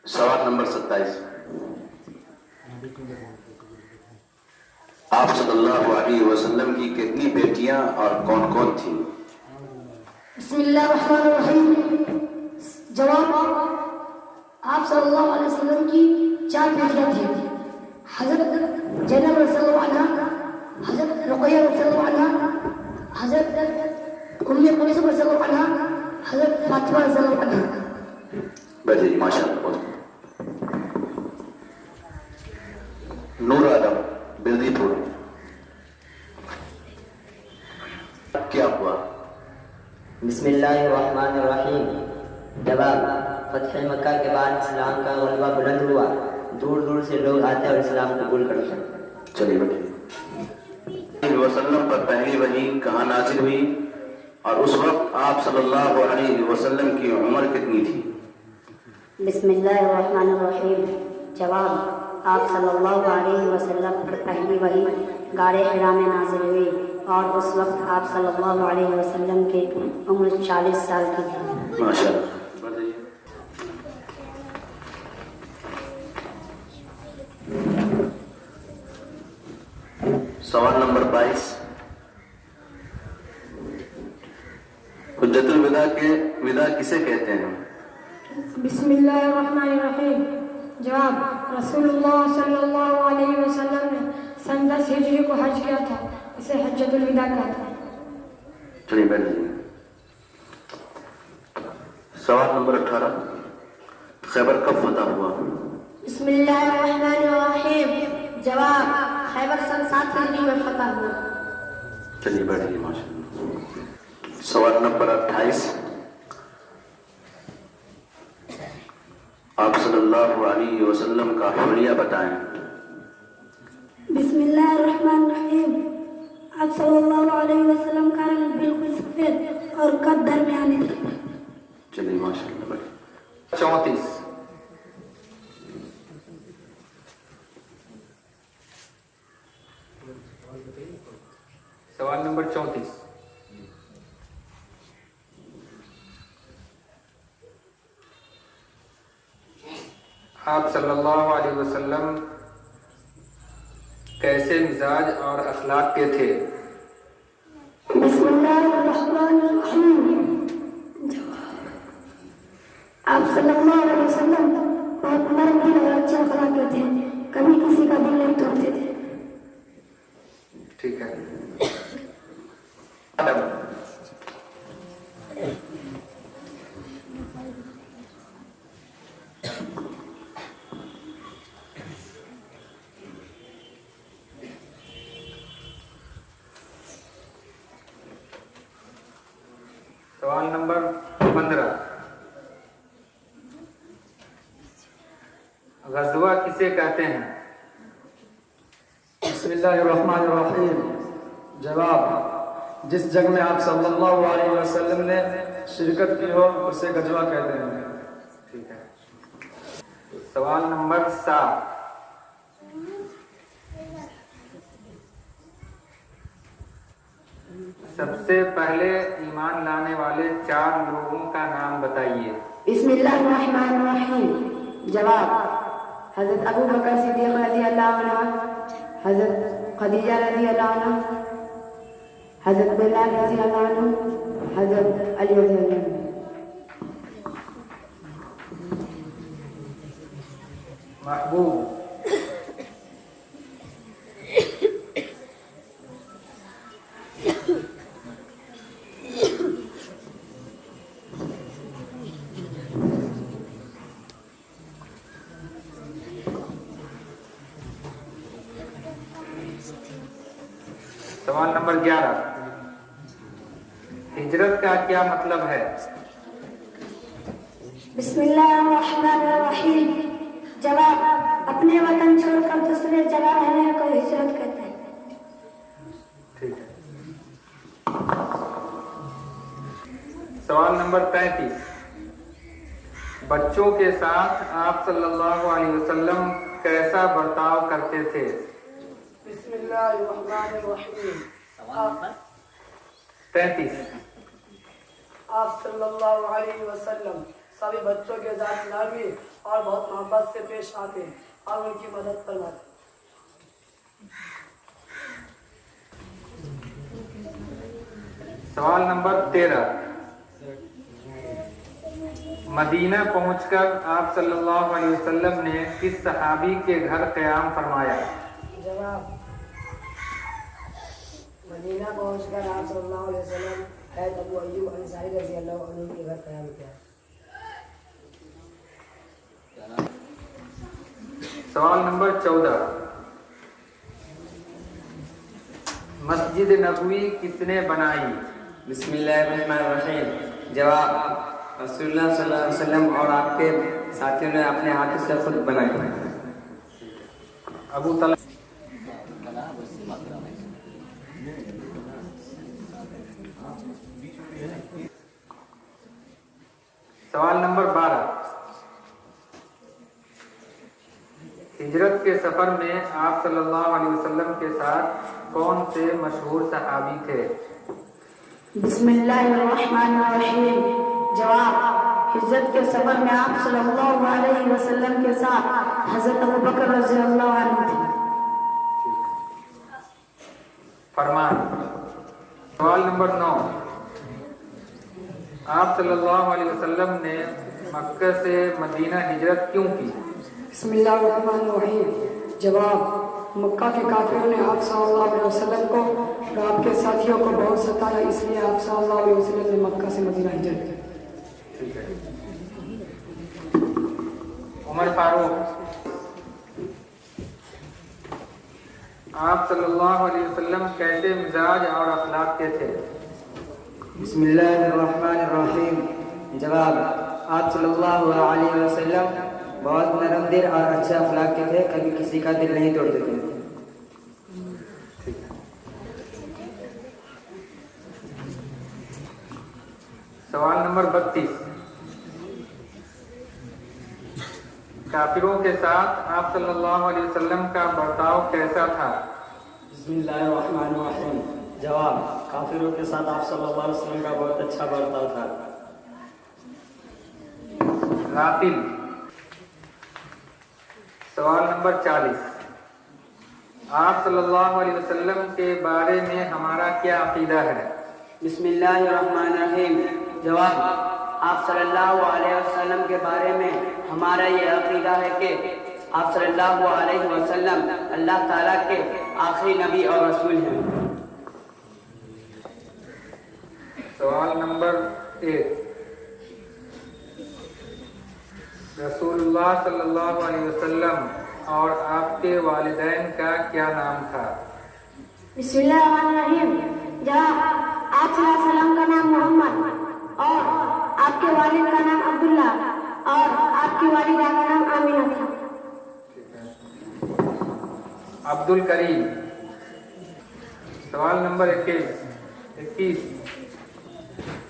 سوال نمبر 27. آپ صلی اللہ علیہ وسلم کی کتنی بیٹیاں اور کون کون تھیں؟ بسم اللہ الرحمن الرحیم. جواب: آپ صلی اللہ علیہ وسلم کی 4 بیٹیاں تھیں. حضرت زینب رضی اللہ عنہا، حضرت رقیہ رضی اللہ عنہا، حضرت ام کلثوم رضی اللہ عنہا، حضرت فاطمہ رضی اللہ عنہا. بیٹھے جی، ماشاء اللہ. نور عالم بلدی پور، کیا ہوا؟ بسم اللہ الرحمن الرحیم. جواب: فتح مکہ کے بعد اسلام کا غلبہ بلند ہوا، دور دور سے لوگ آتے اور اسلام قبول کرتے. چلیے بیٹھے. وسلم پر پہلی وحی کہاں نازل ہوئی اور اس وقت آپ صلی اللہ علیہ وسلم کی عمر کتنی تھی؟ بسم اللہ الرحمن الرحیم. جواب: آپ صلی اللہ علیہ وسلم پر پہلی وحی غار حرا میں نازل ہوئی اور اس وقت آپ صلی اللہ علیہ وسلم کی عمر 40 سال کی تھی. ماشاء اللہ. سوال نمبر 22. حجت الوداع کے وداع کسے کہتے ہیں؟ بسم اللہ الرحمن الرحیم. جواب: رسول اللہ صلی اللہ علیہ وسلم نے سن 10 ہجری کو حج کیا تھا، اسے حجت الوداع کہتے ہیں. چلیے بیٹھ جائیے. سوال نمبر 18. خیبر کب فتح ہوا؟ بسم اللہ الرحمن الرحیم. جواب: خیبر سن 7 ہجری میں فتح ہوا. چلیے بیٹھیے. ماشاء اللہ. سوال نمبر 28. آپ صلی اللہ علیہ وسلم کا حلیہ بتائیں. بسم اللہ الرحمن الرحیم. آپ صلی اللہ علیہ وسلم کا رنگ بالکل سفید اور قد درمیانی تھی. چلیے ماشاء اللہ بیٹھیے. 34. سوال نمبر 34. آپ صلی اللہ علیہ وسلم کیسے مزاج اور اخلاق کے تھے؟ بسم اللہ الرحمن الرحیم. آپ صلی اللہ علیہ وسلم بہت نرم دل اور اچھے اخلاق کے تھے، کبھی کسی کا دل نہیں توڑتے تھے. ٹھیک ہے. سوال نمبر 15. غزوہ کسے کہتے ہیں؟ بسم اللہ الرحمن الرحیم. جواب: جس جنگ میں آپ صلی اللہ علیہ وسلم نے شرکت کی ہو اسے غزوہ کہتے ہیں. ٹھیک ہے. سوال نمبر 7. سب سے پہلے ایمان لانے والے 4 لوگوں کا نام بتائیے. بسم اللہ الرحمن الرحیم. جواب: حضرت ابو بکر صدیق رضی اللہ عنہ، حضرت خدیجہ رضی اللہ عنہ، حضرت بلال رضی اللہ عنہ، حضرت علی رضی اللہ عنہ. محبوب. سوال نمبر 11. ہجرت کا کیا مطلب ہے؟ بسم اللہ الرحمن الرحیم. جواب: اپنے وطن چھوڑ کر دوسرے جگہ رہنے کو ہجرت کہتے ہیں. ٹھیک ہے. سوال نمبر 33. بچوں کے ساتھ آپ صلی اللہ علیہ وسلم کیسا برتاؤ کرتے تھے؟ بسم اللہ الرحمن الرحیم. 33. آپ صلی اللہ علیہ وسلم सभी बच्चों के साथ नरमी और बहुत मोहब्बत से पेश आते हैं और उनकी मदद फरमाते हैं। सवाल नंबर 13। मदीना पहुंचकर आप सल्लल्लाहु अलैहि वसल्लम ने किस सहाबी के घर क़याम फरमाया? जवाब, मदीना पहुंचकर आप सल्लल्लाहु अलैहि वसल्लम हैदर अबू अय्यूब अंसारी रज़ी अल्लाह अन्हु के घर क़याम किया। सवाल नंबर 14। मस्जिद नबवी किसने बनाई? बिस्मिल्लाहिर्रहमानिर्रहीम। जवाब, रसूलुल्लाह सल्लल्लाहु अलैहि वसल्लम और आपके साथियों ने अपने हाथों से खुद बनाई। अबू तलहा। सवाल नंबर 12। हिजरत के सफर में आप सल्लल्लाहु अलैहि वसल्लम के साथ कौन से मशहूर सहाबी थे? बिस्मिल्लाहिर्रहमानिर्रहीम। जवाब, हिजरत के सफर में आप सल्लल्लाहु अलैहि वसल्लम के साथ हजरत अबू बकर रज़ियल्लाहु अन्हु थे। फरमान। सवाल नंबर 9। आप सल्लल्लाहु अलैहि वसल्लम ने मक्का से मदीना हिजरत क्यों की? बिस्मिल्लाहिर्रहमानिर्रहीम। जवाब, मक्का के काफिरों ने आप सल्लल्लाहु अलैहि वसल्लम को और आपके साथियों को बहुत सताया, इसलिए आप सल्लल्लाहु अलैहि वसल्लम ने मक्का से मदीना हिजरत की। ठीक है। उमर फारूक, आप सल्लल्लाहु अलैहि वसल्लम कैसे मिजाज और अखलाक के थे? बिस्मिल्लाहिर्रहमानिर्रहीम। जवाब, आप सल्लल्लाहु अलैहि वसल्लम बहुत नरम दिल और अच्छे अखलाक के थे, कभी किसी का दिल नहीं तोड़ते थे। सवाल नंबर 32। काफिरों के साथ आप सल्लल्लाहु अलैहि वसल्लम का बर्ताव कैसा था? बिस्मिल्लाहिर्रहमानिर्रहीम। जवाब, काफिरों के साथ आप सल्लल्लाहु अलैहि वसल्लम का बहुत अच्छा बर्ताव था। गाफिल। सवाल नंबर 40। आप सल्लल्लाहु अलैहि वसल्लम के बारे में हमारा क्या अकीदा है? बिस्मिल्लाहिर्रहमानिर्रहीम। जवाब, आप सल्लल्लाहु अलैहि वसल्लम के बारे में हमारा ये अकीदा है कि आप सल्लल्लाहु अलैहि वसल्लम अल्लाह ताला के आखिरी नबी और रसूल हैं। सवाल नंबर 1। रसूलुल्लाह सल्लल्लाहु अलैहि वसल्लम और आपके वालिदैन का क्या नाम था? बिस्मिल्लाहिर्रहमानिर्रहीम। जवाब, आप सल्लल्लाहु अलैहि वसल्लम का नाम मोहम्मद और आपके वालिद का नाम अब्दुल्ला और आपकी वालिदा का नाम आमिना था। अब्दुल करीम। सवाल नंबर 21।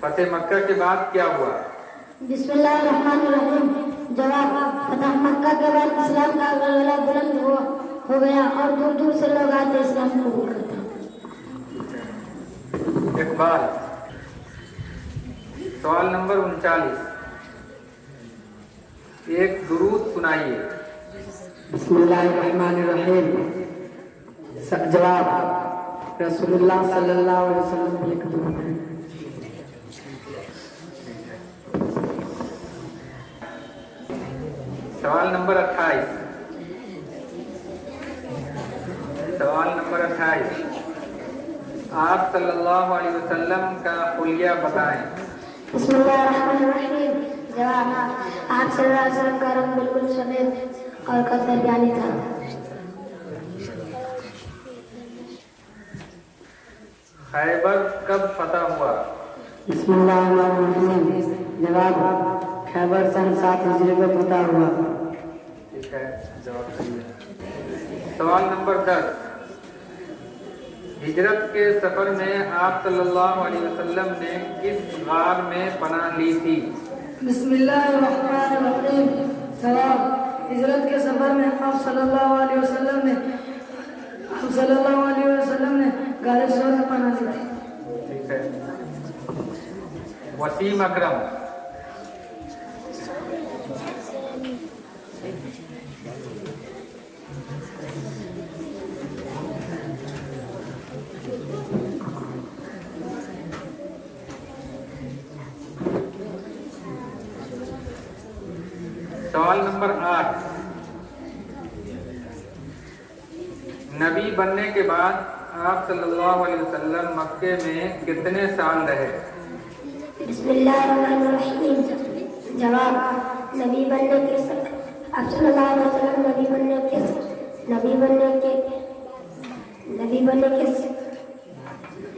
फतेह मक्का के बाद क्या हुआ? बिस्मिल्लाहिर्रहमानिर्रहीम। जवाब, फतह मक्का के बाद इस्लाम का गलगला बुलंद हो गया और दूर दूर से लोग आते इस्लाम कबूल करते। इकबाल। सवाल नंबर 39। एक दुरूद सुनाइए। बिस्मिल्लाहिर्रहमानिर्रहीम। जवाब, रसूलुल्लाह सल्लल्लाहु अलैहि वसल्लम एक दुरूद है। सवाल नंबर 28। सवाल नंबर 28। आप सल्लल्लाहु अलैहि वसल्लम का हुलिया बताएं। बिस्मिल्लाहिर्रहमानिर्रहीम। जवाब, आप सल्लल्लाहु अलैहि वसल्लम का रंग बिल्कुल सफेद और कदर जानी था। खैबर कब फतह हुआ? बिस्मिल्लाहिर्रहमानिर्रहीम। जवाब, खैबर सन 7 हिजरी में फतह हुआ। ठीक है, जवाब सही है। सवाल नंबर 10। हिजरत के सफर में आप सल्लल्लाहु अलैहि वसल्लम ने किस गार में पनाह ली थी? बिस्मिल्लाहिर्रहमानिर्रहीम। जवाब, हिजरत के सफर में आप सल्लल्लाहु अलैहि वसल्लम ने गारे सोर में पनाह ली थी। ठीक है। वसीम अकरम। सवाल नंबर 8, नबी बनने के बाद आप सल्लल्लाहु अलैहि वसल्लम मक्के में कितने साल रहे? बिस्मिल्लाहिर्रहमानिर्रहीम। जवाब, नबी बनने के आप सल्लल्लाहु अलैहि वसल्लम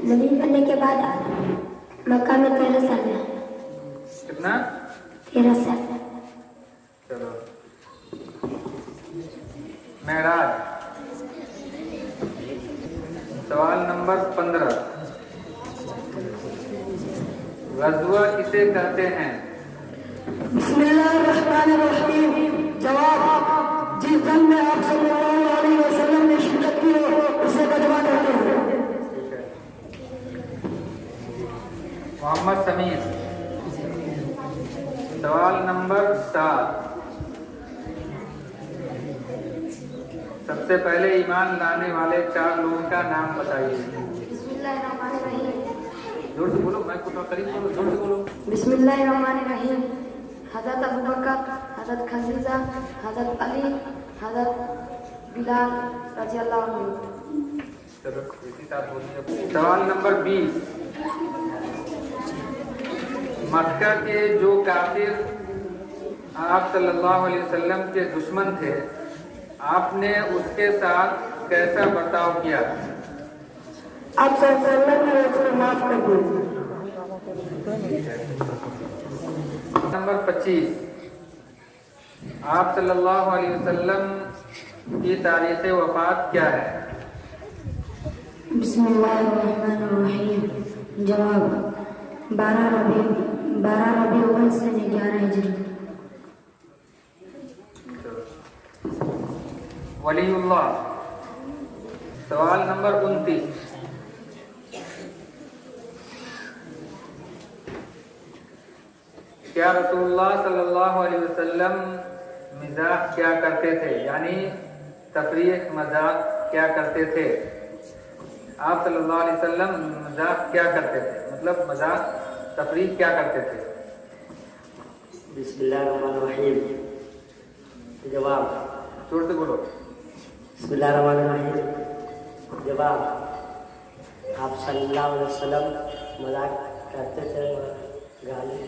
नबी बनने के बाद मक्का में 13 साल रहे। कितना? 13 साल। चलो, मेराज। सवाल नंबर 15, गज़वा किसे कहते हैं? बिस्मिल्लाहिर्रहमानिर्रहीम। जवाब, जिस जंग में आप सल्लल्लाहु अलैहि वसल्लम ने शिरकत की हो उसे गज़वा कहते हैं। मोहम्मद समीर। सवाल नंबर 7, सबसे पहले ईमान लाने वाले 4 लोगों का नाम बताइए। जोर से बोलो, मैं कुछ करीब बोलो, जोर से बोलो। बिस्मिल्लाहिर्रहमानिर्रहीम। हज़रत अबू बकर, हज़रत खदीजा, हज़रत अली, हज़रत बिलाल रज़ी अल्लाह अन्हु। चलो इसी साथ बोलिए। सवाल नंबर 20, मक्का के जो काफिर आप सल्लल्लाहु अलैहि वसल्लम के दुश्मन थे, आपने उसके साथ कैसा बर्ताव किया? आप सल्लल्लाहु अलैहि वसल्लम माफ कर दो। नंबर 25, आप सल्लल्लाहु अलैहि वसल्लम की तारीख़ वफ़ात क्या है? बिस्मिल्लाहिर्रहमानिर्रहीम। जवाब, 12 रबी अव्वल से 11 हिजरी। वलीउल्लाह। सवाल नंबर 29, क्या रसूलुल्लाह सल्लल्लाहु अलैहि वसल्लम मिजाज क्या करते थे, यानी तफरीह मजाक क्या करते थे? आप सल्लल्लाहु अलैहि वसल्लम मजाक क्या करते थे, मतलब मजाक तफरीह क्या करते थे? बिस्मिल्लाहिर्रहमानिर्रहीम। जवाब, जोर से बोलो। बिस्मिल्लाहिर्रहमानिर्रहीम। जवाब, आप सल्लल्लाहु अलैहि वसल्लम मजाक करते थे, गाली।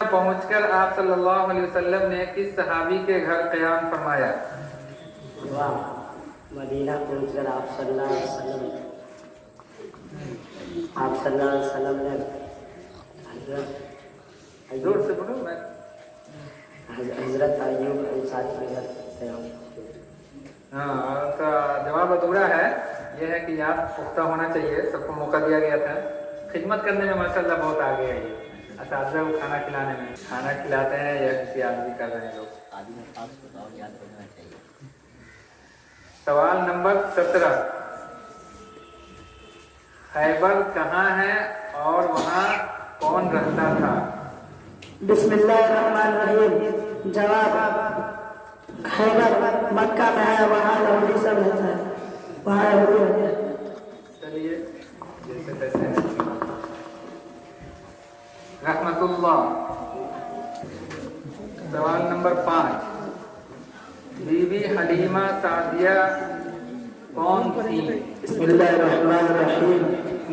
पहुंचकर आप सल्लल्लाहु अलैहि वसल्लम ने किस सहाबी के घर क़याम फरमाया? जवाब, मदीना पहुंचकर आप सल्लल्लाहु अलैहि वसल्लम ने जोर से बोलो। मैं हजरत अय्यूब अंसारी के घर क़याम। हाँ, तो जवाब अधूरा है। यह है कि याद पुख्ता होना चाहिए। सबको मौका दिया गया था। खिदमत करने में माशाल्लाह बहुत आगे है। ये असातिज़ा को खाना खिलाने में, खाना खिलाते हैं या किसी आदमी कर रहे हैं लोग। सवाल नंबर 17, खैबर कहाँ है और वहाँ कौन रहता था? बिस्मिल्लाहिर्रहमानिर्रहीम। जवाब, खैबर मक्का में है, वहाँ यहूदी सब रहता है, वहाँ यहूदी रहता है। चलिए जैसे तैसे रहमतुल्लाह। सवाल नंबर 5, बीबी हलीमा सादिया कौन थी? बिस्मिल्लाहिर्रहमानिर्रहीम।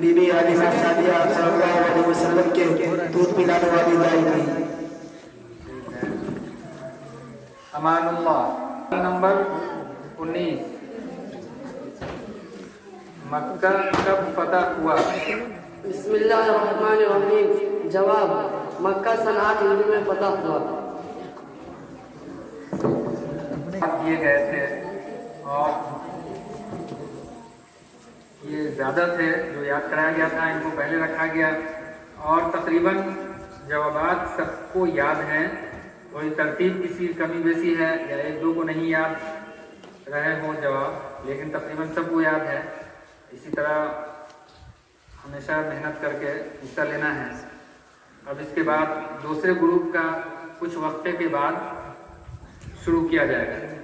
बीबी हलीमा सादिया सल्लल्लाहु अलैहि वसल्लम के दूध पिलाने वाली दाई थी। अमानुल्लाह। सवाल नंबर 19, मक्का कब फतह हुआ? बिस्मिल्लाहिर्रहमानिर्रहीम। जवाब, मक्का सन 8 हिजरी में फतह हुआ। किए गए थे और ये ज़्यादा थे जो याद कराया गया था, इनको पहले रखा गया और तकरीबन जवाबात सबको याद हैं। कोई तरतीब किसी कमी बेसी है या एक दो को नहीं याद रहे हों जवाब, लेकिन तकरीबन सबको याद है। इसी तरह हमेशा मेहनत करके हिस्सा लेना है। अब इसके बाद दूसरे ग्रुप का कुछ वक्फे के बाद शुरू किया जाएगा।